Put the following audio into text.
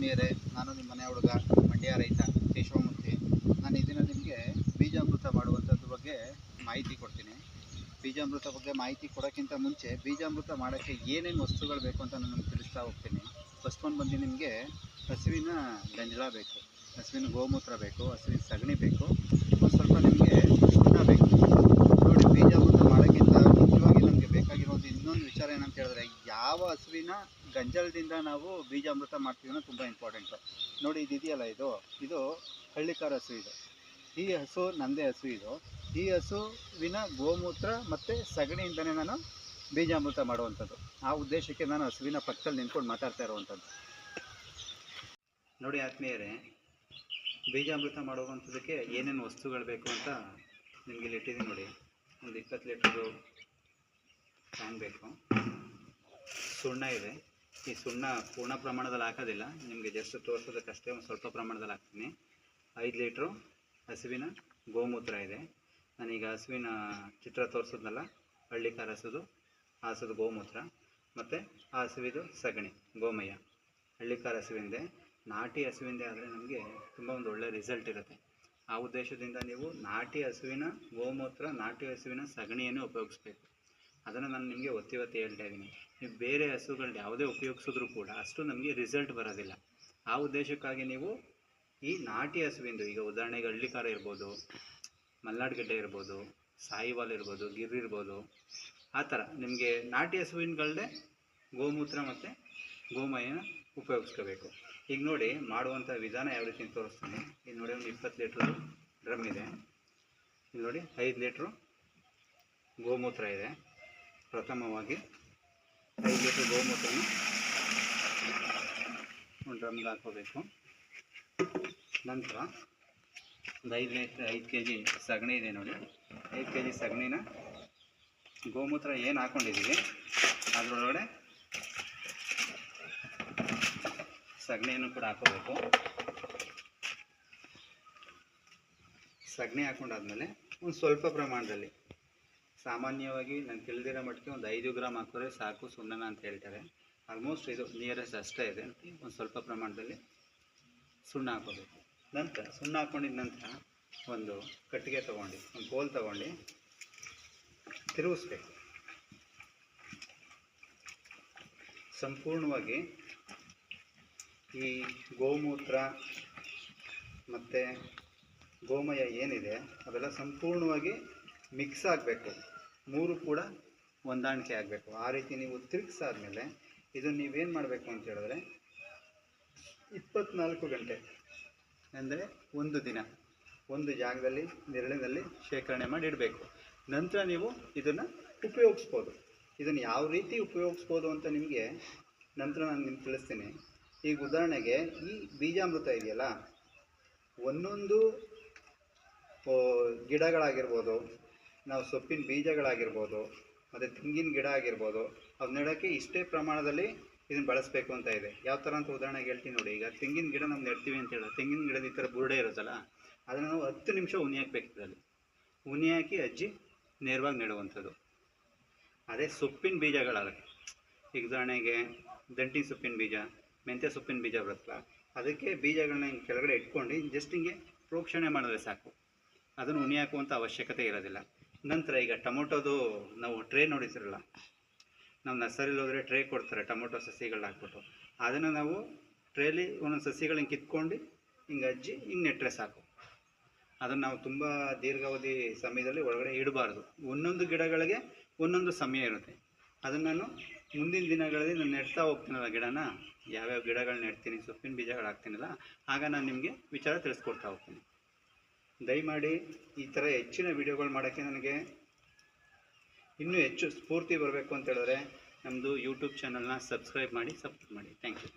ಆತ್ಮೀಯರೇ, ನಾನು ನಿಮ್ಮ ಮನೆ ಹುಡುಗ ಮಂಡ್ಯ ರೈತ ಕೇಶವಮೂರ್ತಿ. ನಾನು ಈ ದಿನ ನಿಮಗೆ ಬೀಜಾಮೃತ ಮಾಡುವಂಥದ್ರ ಬಗ್ಗೆ ಮಾಹಿತಿ ಕೊಡ್ತೀನಿ. ಬೀಜಾಮೃತ ಬಗ್ಗೆ ಮಾಹಿತಿ ಕೊಡೋಕ್ಕಿಂತ ಮುಂಚೆ ಬೀಜಾಮೃತ ಮಾಡೋಕ್ಕೆ ಏನೇನು ವಸ್ತುಗಳು ಬೇಕು ಅಂತ ನಾನು ತಿಳಿಸ್ತಾ ಹೋಗ್ತೀನಿ. ಫಸ್ಟ್ ಒಂದು ಬಂದು ನಿಮಗೆ ಹಸುವಿನ ಗಂಜಲ ಬೇಕು, ಹಸುವಿನ ಗೋಮೂತ್ರ ಬೇಕು, ಹಸುವಿನ ಸಗಣಿ ಬೇಕು, ಒಂದು ಸ್ವಲ್ಪ ನಿಮಗೆ ಸುಣ್ಣ ಬೇಕು. ನೋಡಿ, ಬೀಜಾಮೃತ ಮಾಡೋಕ್ಕಿಂತ ಮುಖ್ಯವಾಗಿ ನಮಗೆ ಬೇಕಾಗಿರೋದು ಇನ್ನೊಂದು ವಿಚಾರ ಏನಂತ ಹೇಳಿದ್ರೆ, ಯಾವ ಹಸುವಿನ ಗಂಜಲದಿಂದ ನಾವು ಬೀಜಾಮೃತ ಮಾಡ್ತೀವಿ ಅನ್ನೋದು ತುಂಬ ಇಂಪಾರ್ಟೆಂಟು. ನೋಡಿ, ಇದೆಯಲ್ಲ, ಇದು ಹಳ್ಳಿಕಾರ ಹಸು. ಈ ಹಸು ನನ್ನದೇ ಹಸು. ಈ ಹಸುವಿನ ಗೋಮೂತ್ರ ಮತ್ತು ಸಗಣಿಯಿಂದನೇ ನಾನು ಬೀಜಾಮೃತ ಮಾಡುವಂಥದ್ದು. ಆ ಉದ್ದೇಶಕ್ಕೆ ನಾನು ಹಸುವಿನ ಪಕ್ಕದಲ್ಲಿ ನಿಂತ್ಕೊಂಡು ಮಾತಾಡ್ತಾ ಇರುವಂಥದ್ದು. ನೋಡಿ ಆತ್ಮೀಯರೇ, ಬೀಜಾಮೃತ ಮಾಡುವಂಥದ್ದಕ್ಕೆ ಏನೇನು ವಸ್ತುಗಳು ಬೇಕು ಅಂತ ನಿಮಗೆ ಇಲ್ಲಿ ಇಟ್ಟಿದ್ದೀನಿ ನೋಡಿ. ಒಂದು 20 ಲೀಟ್ರದು ಕ್ಯಾನ್ ಬೇಕು. ಸುಣ್ಣ ಇದೆ. ಈ ಸುಣ್ಣ ಪೂರ್ಣ ಪ್ರಮಾಣದಲ್ಲಿ ಹಾಕೋದಿಲ್ಲ, ನಿಮಗೆ ಜಸ್ಟ್ ತೋರಿಸೋದಕ್ಕಷ್ಟೇ ಒಂದು ಸ್ವಲ್ಪ ಪ್ರಮಾಣದಲ್ಲಿ ಹಾಕ್ತೀನಿ. 5 ಲೀಟ್ರು ಹಸುವಿನ ಗೋಮೂತ್ರ ಇದೆ. ನಾನೀಗ ಹಸುವಿನ ಚಿತ್ರ ತೋರಿಸೋದ್ನಲ್ಲ, ಹಳ್ಳಿಕಾರ ಹಸುದು ಗೋಮೂತ್ರ ಮತ್ತು ಆ ಹಸುವಿದು ಸಗಣಿ ಗೋಮಯ. ಹಳ್ಳಿಕಾರ ಹಸುವಿಂದೆ, ನಾಟಿ ಹಸುವಿಂದೆ ಆದರೆ ನಮಗೆ ತುಂಬ ಒಂದು ಒಳ್ಳೆ ರಿಸಲ್ಟ್ ಇರುತ್ತೆ. ಆ ಉದ್ದೇಶದಿಂದ ನೀವು ನಾಟಿ ಹಸುವಿನ ಗೋಮೂತ್ರ, ನಾಟಿ ಹಸುವಿನ ಸಗಣಿಯನ್ನು ಉಪಯೋಗಿಸ್ಬೇಕು. ಅದನ್ನು ನಾನು ನಿಮಗೆ ಒತ್ತಿ ಹೇಳ್ತಾ ಇದ್ದೀನಿ. ನೀವು ಬೇರೆ ಹಸುಗಳನ್ನ ಯಾವುದೇ ಉಪಯೋಗಿಸಿದ್ರೂ ಕೂಡ ಅಷ್ಟು ನಮಗೆ ರಿಸಲ್ಟ್ ಬರೋದಿಲ್ಲ. ಆ ಉದ್ದೇಶಕ್ಕಾಗಿ ನೀವು ಈ ನಾಟಿ ಹಸುವಿಂದು, ಈಗ ಉದಾಹರಣೆಗೆ ಹಳ್ಳಿಕಾರ ಇರ್ಬೋದು, ಮಲ್ನಾಡು ಗೆಡ್ಡೆ ಇರ್ಬೋದು, ಸಾಯಿವಾಲ್ ಇರ್ಬೋದು, ಗಿರ್ ಇರ್ಬೋದು, ಆ ಥರ ನಿಮಗೆ ನಾಟಿ ಹಸುವಿನಗಳನ್ನೇ ಗೋಮೂತ್ರ ಮತ್ತು ಗೋಮಯನ ಉಪಯೋಗಿಸ್ಕೋಬೇಕು. ಈಗ ನೋಡಿ, ಮಾಡುವಂಥ ವಿಧಾನ ಯಾವ ರೀತಿ ತೋರಿಸ್ತೀನಿ. ಈಗ ನೋಡಿ, ಒಂದು 20 ಲೀಟ್ರದು ಡ್ರಮ್ ಇದೆ. ಇಲ್ಲಿ ನೋಡಿ, 5 ಲೀಟ್ರು ಗೋಮೂತ್ರ ಇದೆ. ಪ್ರಥಮವಾಗಿ 5 ಲೀಟ್ರ್ ಗೋಮೂತ್ರನ ಒಂದು ಡ್ರಮ್ಗೆ ಹಾಕೋಬೇಕು. ನಂತರ ಒಂದು 5 kg ಸಗಣಿ ಇದೆ ನೋಡಿ. 5 kg ಸಗಣಿನ ಗೋಮೂತ್ರ ಏನು ಹಾಕ್ಕೊಂಡಿದ್ದೀವಿ ಅದರೊಳಗಡೆ ಸಗಣಿಯನ್ನು ಕೂಡ ಹಾಕೋಬೇಕು. ಸಗಣಿ ಹಾಕೊಂಡಾದ್ಮೇಲೆ ಒಂದು ಸ್ವಲ್ಪ ಪ್ರಮಾಣದಲ್ಲಿ, ಸಾಮಾನ್ಯವಾಗಿ ನಾನು ತಿಳಿದಿರೋ ಮಟ್ಟಿಗೆ ಒಂದು 5 ಗ್ರಾಮ್ ಹಾಕಿದ್ರೆ ಸಾಕು ಸುಣ್ಣನ ಅಂತ ಹೇಳ್ತಾರೆ. ಆಲ್ಮೋಸ್ಟ್ ಇದು ನಿಯರೆಸ್ಟ್ ಅಷ್ಟೇ ಇದೆ. ಒಂದು ಸ್ವಲ್ಪ ಪ್ರಮಾಣದಲ್ಲಿ ಸುಣ್ಣ ಹಾಕೋಬೇಕು. ನಂತರ ಸುಣ್ಣ ಹಾಕ್ಕೊಂಡಿದ ನಂತರ ಒಂದು ಕಟ್ಟಿಗೆ ತೊಗೊಂಡು, ಒಂದು ಕೋಲ್ ತೊಗೊಂಡು ತಿರುಗಿಸ್ಬೇಕು. ಸಂಪೂರ್ಣವಾಗಿ ಈ ಗೋಮೂತ್ರ ಮತ್ತು ಗೋಮಯ ಏನಿದೆ ಅವೆಲ್ಲ ಸಂಪೂರ್ಣವಾಗಿ ಮಿಕ್ಸ್ ಆಗಬೇಕು. 3 ಕೂಡ ಹೊಂದಾಣಿಕೆ ಆಗಬೇಕು. ಆ ರೀತಿ ನೀವು ತಿರುಗಿಸಾದ್ಮೇಲೆ ಇದನ್ನು ನೀವೇನು ಮಾಡಬೇಕು ಅಂತ ಹೇಳಿದ್ರೆ, 24 ಗಂಟೆ ಅಂದರೆ ಒಂದು ದಿನ ಒಂದು ಜಾಗದಲ್ಲಿ ನೆರಳಿನಲ್ಲಿ ಶೇಖರಣೆ ಮಾಡಿ ಇಡಬೇಕು. ನಂತರ ನೀವು ಇದನ್ನು ಉಪಯೋಗಿಸ್ಬೋದು. ಇದನ್ನು ಯಾವ ರೀತಿ ಉಪಯೋಗಿಸ್ಬೋದು ಅಂತ ನಿಮಗೆ ನಂತರ ನಾನು ನಿಮ್ಗೆ ತಿಳಿಸ್ತೀನಿ. ಈಗ ಉದಾಹರಣೆಗೆ ಈ ಬೀಜಾಮೃತ ಇದೆಯಲ್ಲ, ಒಂದೊಂದು ಗಿಡಗಳಾಗಿರ್ಬೋದು, ನಾವು ಸೊಪ್ಪಿನ ಬೀಜಗಳಾಗಿರ್ಬೋದು, ಮತ್ತು ತೆಂಗಿನ ಗಿಡ ಆಗಿರ್ಬೋದು, ಅದು ನೆಡೋಕ್ಕೆ ಇಷ್ಟೇ ಪ್ರಮಾಣದಲ್ಲಿ ಇದನ್ನು ಬಳಸಬೇಕು ಅಂತ ಇದೆ. ಯಾವ ಥರ ಅಂತ ಉದಾಹರಣೆಗೆ ಹೇಳ್ತೀನಿ ನೋಡಿ. ಈಗ ತೆಂಗಿನ ಗಿಡ ನಾವು ನೆಡ್ತೀವಿ ಅಂತ ಹೇಳಿದ್ರೆ, ತೆಂಗಿನ ಗಿಡದ ಈ ಥರ ಬುರುಡೆ ಇರುತ್ತಲ್ಲ, ಅದನ್ನು ನಾವು 10 ನಿಮಿಷ ಉನಿ ಹಾಕಬೇಕಿದ್ರಲ್ಲಿ. ಉನಿ ಹಾಕಿ ಅಜ್ಜಿ ನೇರವಾಗಿ ನೆಡುವಂಥದ್ದು. ಅದೇ ಸೊಪ್ಪಿನ ಬೀಜಗಳಾಗುತ್ತೆ, ಈಗ ಉದಾಹರಣೆಗೆ ದಂಟಿನ ಸೊಪ್ಪಿನ ಬೀಜ, ಮೆಂತ್ಯ ಸೊಪ್ಪಿನ ಬೀಜ ಬರುತ್ತಲ್ಲ, ಅದಕ್ಕೆ ಬೀಜಗಳನ್ನ ಹಿಂಗೆ ಕೆಳಗಡೆ ಇಟ್ಕೊಂಡು ಜಸ್ಟ್ ಹಿಂಗೆ ಪ್ರೋಕ್ಷಣೆ ಮಾಡಿದ್ರೆ ಸಾಕು. ಅದನ್ನು ಉನಿ ಹಾಕುವಂಥ ಅವಶ್ಯಕತೆ ಇರೋದಿಲ್ಲ. ನಂತರ ಈಗ ಟೊಮೊಟೊದು ನಾವು ಟ್ರೇ ನೋಡಿಸಿರಲ್ಲ, ನಾವು ನರ್ಸರಿಲಿ ಹೋದರೆ ಟ್ರೇ ಕೊಡ್ತಾರೆ ಟೊಮೊಟೊ ಸಸಿಗಳನ್ನ ಹಾಕ್ಬಿಟ್ಟು. ಅದನ್ನು ನಾವು ಟ್ರೇಲಿ ಒಂದೊಂದು ಸಸಿಗಳು ಹಿಂಗೆ ಕಿತ್ಕೊಂಡು ಹಿಂಗೆ ಅಜ್ಜಿ ಹಿಂಗೆ ನೆಟ್ಟರೆ ಸಾಕು. ಅದನ್ನು ನಾವು ತುಂಬ ದೀರ್ಘಾವಧಿ ಸಮಯದಲ್ಲಿ ಒಳಗಡೆ ಇಡಬಾರ್ದು. ಒಂದೊಂದು ಗಿಡಗಳಿಗೆ ಒಂದೊಂದು ಸಮಯ ಇರುತ್ತೆ. ಅದನ್ನು ನಾನು ಮುಂದಿನ ದಿನಗಳಲ್ಲಿ ನಾನು ನೆಡ್ತಾ ಹೋಗ್ತೀನಲ್ಲ ಗಿಡನ, ಯಾವ್ಯಾವ ಗಿಡಗಳನ್ನ ನೆಡ್ತೀನಿ, ಸೊಪ್ಪಿನ ಬೀಜಗಳು ಹಾಕ್ತೀನಲ್ಲ, ಆಗ ನಾನು ನಿಮಗೆ ವಿಚಾರ ತಿಳಿಸ್ಕೊಡ್ತಾ ಹೋಗ್ತೀನಿ. ದಯಮಾಡಿ ಈ ಥರ ಹೆಚ್ಚಿನ ವಿಡಿಯೋಗಳು ಮಾಡೋಕ್ಕೆ ನನಗೆ ಇನ್ನೂ ಹೆಚ್ಚು ಸ್ಫೂರ್ತಿ ಬರಬೇಕು ಅಂತ ಹೇಳಿದ್ರೆ ನಮ್ಮದು ಯೂಟ್ಯೂಬ್ ಚಾನಲ್ನ ಸಬ್ಸ್ಕ್ರೈಬ್ ಮಾಡಿ, ಸಪೋರ್ಟ್ ಮಾಡಿ. Thank you.